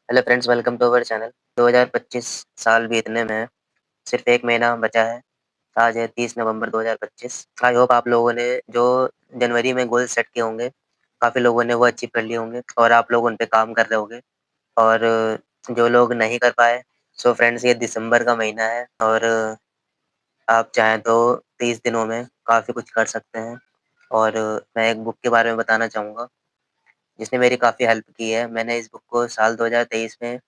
Hello friends, welcome to our channel. 2025 साल बीतने में सिर्फ 1 महीना बचा है। आज है 30 नवंबर 2025। आई होप आप लोगों ने जो जनवरी में गोल सेट किए होंगे, काफ़ी लोगों ने वो अचीव कर लिए होंगे और आप लोग उन पे काम कर रहे होंगे। और जो लोग नहीं कर पाए, सो फ्रेंड्स ये दिसंबर का महीना है और आप चाहें तो 30 दिनों में काफ़ी कुछ कर सकते हैं। और मैं एक बुक के बारे में बताना चाहूँगा जिसने मेरी काफ़ी हेल्प की है। मैंने इस बुक को साल 2023 में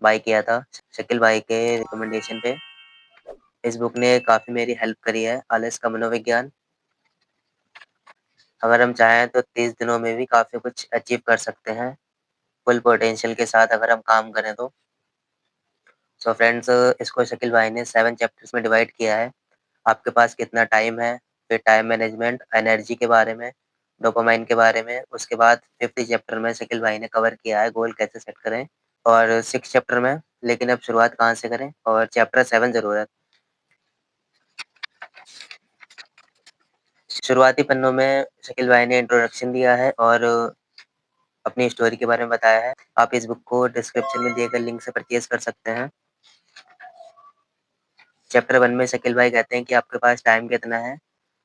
बाय किया था, शकील भाई के रिकमेंडेशन पे। इस बुक ने काफ़ी मेरी हेल्प करी है, आलस का मनोविज्ञान। अगर हम चाहें तो 30 दिनों में भी काफ़ी कुछ अचीव कर सकते हैं, फुल पोटेंशियल के साथ अगर हम काम करें तो। सो फ्रेंड्स इसको शकील भाई ने 7 चैप्टर्स में डिवाइड किया है। आपके पास कितना टाइम है, फिर टाइम मैनेजमेंट, एनर्जी के बारे में, डोपामाइन के बारे में। उसके बाद 5th चैप्टर में शकील भाई ने कवर किया है गोल कैसे सेट करें। और 6th चैप्टर में लेकिन अब शुरुआत कहाँ से करें, और चैप्टर 7 ज़रूरत। शुरुआती पन्नों में शकील भाई ने इंट्रोडक्शन दिया है और अपनी स्टोरी के बारे में बताया है। आप इस बुक को डिस्क्रिप्शन में दिए गए लिंक से परचेज़ कर सकते हैं। चैप्टर 1 में शकील भाई कहते हैं कि आपके पास टाइम कितना है।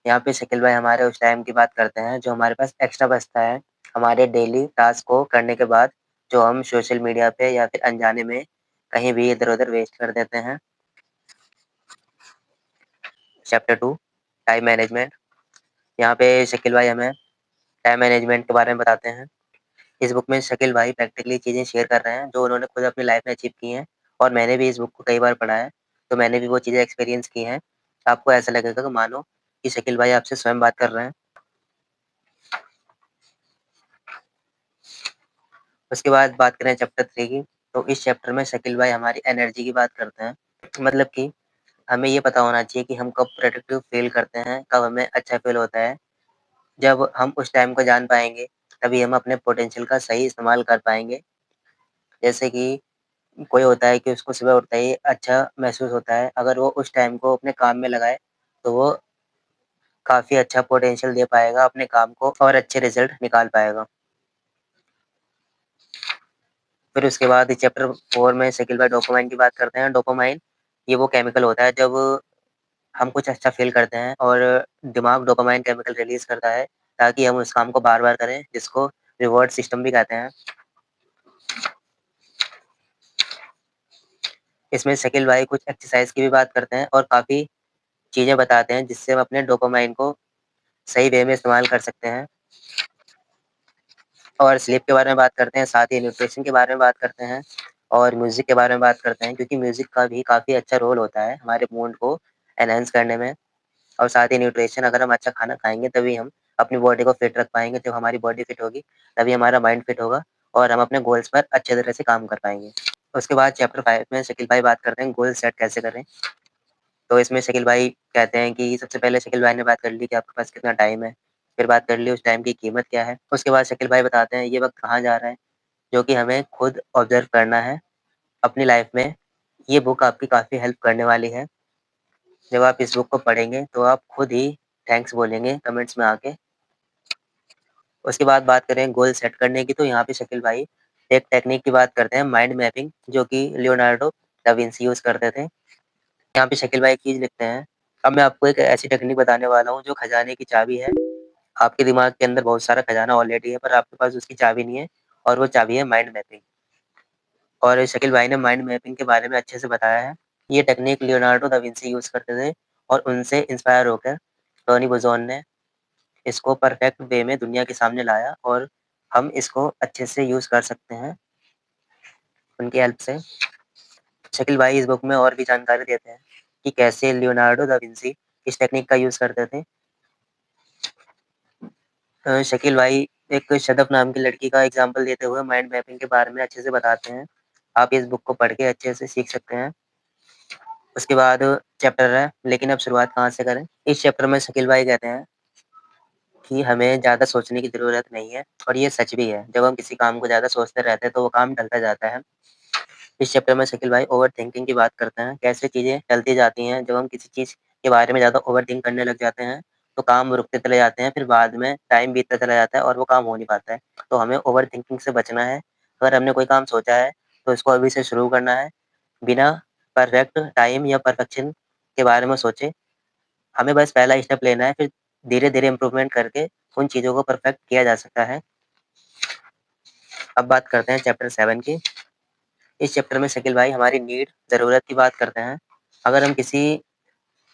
यहाँ पे शकील भाई हमारे उस टाइम की बात करते हैं जो हमारे पास एक्स्ट्रा बचता है, हमारे डेली टास्क को करने के बाद, जो हम सोशल मीडिया पे या फिर अनजाने में कहीं भी इधर-उधर वेस्ट कर देते हैं। Chapter 2 time management. यहाँ पे शकील भाई हमें टाइम मैनेजमेंट के बारे में बताते हैं। इस बुक में शकील भाई प्रैक्टिकली चीज़ें शेयर कर रहे हैं जो उन्होंने खुद अपनी लाइफ में अचीव की हैं और मैंने भी इस बुक को कई बार पढ़ा है, तो मैंने भी वो चीज़ें एक्सपीरियंस की हैं। आपको ऐसा लगेगा कि मानो कि शकील भाई आपसे स्वयं बात कर रहे हैं। उसके बाद बात करें चैप्टर 3 की, तो इस चैप्टर में शकील भाई हमारी एनर्जी की बात करते हैं। मतलब कि हमें ये पता होना चाहिए कि हम कब प्रोडक्टिव फ़ील करते हैं, कब हमें अच्छा फ़ील होता है। जब हम उस टाइम को जान पाएँगे, तभी हम अपने पोटेंशियल का सही इस्तेमाल कर पाएँगे। जैसे कि कोई होता है कि उसको सुबह उठते ही अच्छा महसूस होता है, अगर वो उस टाइम को अपने काम में लगाए, तो वो काफ़ी अच्छा पोटेंशियल दे पाएगा अपने काम को और अच्छे रिज़ल्ट निकाल पाएगा। फिर उसके बाद चैप्टर 4 में शकील भाई डोपामाइन की बात करते हैं। डोपामाइन ये वो केमिकल होता है जब हम कुछ अच्छा फ़ील करते हैं और दिमाग डोपामाइन केमिकल रिलीज़ करता है ताकि हम उस काम को बार-बार करें, जिसको रिवॉर्ड सिस्टम भी कहते हैं। इसमें शकील भाई कुछ एक्सरसाइज़ की भी बात करते हैं और काफ़ी चीज़ें बताते हैं जिससे हम अपने डोपामाइन को सही वे में इस्तेमाल कर सकते हैं। और स्लीप के बारे में बात करते हैं, साथ ही न्यूट्रिशन के बारे में बात करते हैं और म्यूज़िक के बारे में बात करते हैं, क्योंकि म्यूज़िक का भी काफ़ी अच्छा रोल होता है हमारे मूड को एनहांस करने में। और साथ ही न्यूट्रिशन, अगर हम अच्छा खाना खाएँगे तभी हम अपनी बॉडी को फिट रख पाएँगे। जब हमारी बॉडी फिट होगी, तभी हमारा माइंड फिट होगा और हम अपने गोल्स पर अच्छे तरह से काम कर पाएँगे। उसके बाद चैप्टर 5 में शकील भाई बात करते हैं गोल सेट कैसे करें। तो इसमें शकील भाई कहते हैं कि सबसे पहले शकील भाई ने बात कर ली कि आपके पास कितना टाइम है, फिर बात कर ली उस टाइम की कीमत क्या है। उसके बाद शकील भाई बताते हैं ये वक़्त कहाँ जा रहा है, जो कि हमें खुद ऑब्ज़र्व करना है अपनी लाइफ़ में। ये बुक आपकी काफ़ी हेल्प करने वाली है। जब आप इस बुक को पढ़ेंगे तो आप खुद ही थैंक्स बोलेंगे कमेंट्स में आके। उसके बाद बात करें गोल सेट करने की, तो यहाँ पे शकील भाई एक टेक्नीक की बात करते हैं, माइंड मैपिंग, जो कि लियोनार्डो डा विंसी यूज़ करते थे। यहाँ पे शकील भाई एक चीज़ लिखते हैं, अब मैं आपको एक ऐसी टेक्निक बताने वाला हूँ जो खजाने की चाबी है। आपके दिमाग के अंदर बहुत सारा खजाना ऑलरेडी है, पर आपके पास उसकी चाबी नहीं है और वो चाबी है माइंड मैपिंग। और शकील भाई ने माइंड मैपिंग के बारे में अच्छे से बताया है। ये technique Leonardo da Vinci use करते थे और उनसे इंस्पायर होकर टोनी बुज़ॉन ने इसको परफेक्ट वे में दुनिया के सामने लाया और हम इसको अच्छे से यूज़ कर सकते हैं उनकी हेल्प से। शकील भाई इस बुक में और भी जानकारी देते हैं कि कैसे लियोनार्डो दा विंसी इस टेक्निक का यूज़ करते थे। शकील भाई एक शदफ नाम की लड़की का एग्ज़ाम्पल देते हुए माइंड मैपिंग के बारे में अच्छे से बताते हैं। आप इस बुक को पढ़ के अच्छे से सीख सकते हैं। उसके बाद चैप्टर है, लेकिन अब शुरुआत कहाँ से करें? इस चैप्टर में शकील भाई कहते हैं कि हमें ज़्यादा सोचने की ज़रूरत नहीं है और ये सच भी है। जब हम किसी काम को ज़्यादा सोचते रहते हैं तो वो काम टलता जाता है। इस चैप्टर में शकील भाई ओवरथिंकिंग की बात करते हैं, कैसे चीज़ें टलती जाती हैं। जब हम किसी चीज़ के बारे में ज़्यादा ओवरथिंक करने लग जाते हैं, तो काम रुकते चले जाते हैं, फिर बाद में टाइम बीतता चला जाता है और वो काम हो नहीं पाता है। तो हमें ओवरथिंकिंग से बचना है। अगर हमने कोई काम सोचा है, तो इसको अभी से शुरू करना है, बिना परफेक्ट टाइम या परफेक्शन के बारे में सोचे। हमें बस पहला स्टेप लेना है, फिर धीरे-धीरे इम्प्रूवमेंट करके उन चीज़ों को परफेक्ट किया जा सकता है। अब बात करते हैं चैप्टर 7 की। इस चैप्टर में शकील भाई हमारी नीड, ज़रूरत की बात करते हैं। अगर हम किसी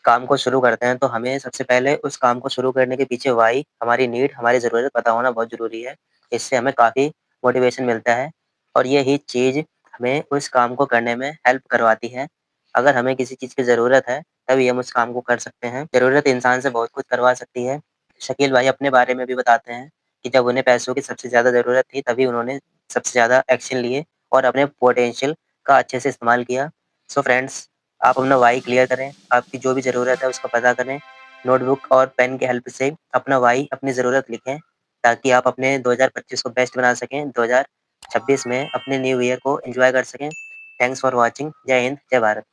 काम को शुरू करते हैं, तो हमें सबसे पहले उस काम को शुरू करने के पीछे व्हाई, हमारी नीड, हमारी ज़रूरत पता होना बहुत ज़रूरी है। इससे हमें काफ़ी मोटिवेशन मिलता है और ये ही चीज़ हमें उस काम को करने में हेल्प करवाती है। अगर हमें किसी चीज़ की ज़रूरत है, तभी हम उस काम को कर सकते हैं। ज़रूरत इंसान से बहुत कुछ करवा सकती है। शकील भाई अपने बारे में भी बताते हैं कि जब उन्हें पैसों की सबसे ज़्यादा ज़रूरत थी, तभी उन्होंने सबसे ज़्यादा एक्शन लिए और अपने पोटेंशियल का अच्छे से इस्तेमाल किया। सो फ्रेंड्स, आप अपना व्हाई क्लियर करें, आपकी जो भी ज़रूरत है उसका पता करें। नोटबुक और पेन की हेल्प से अपना व्हाई, अपनी ज़रूरत लिखें, ताकि आप अपने 2025 को बेस्ट बना सकें, 2026 में अपने न्यू ईयर को एन्जॉय कर सकें। Thanks for watching. जय हिंद, जय भारत।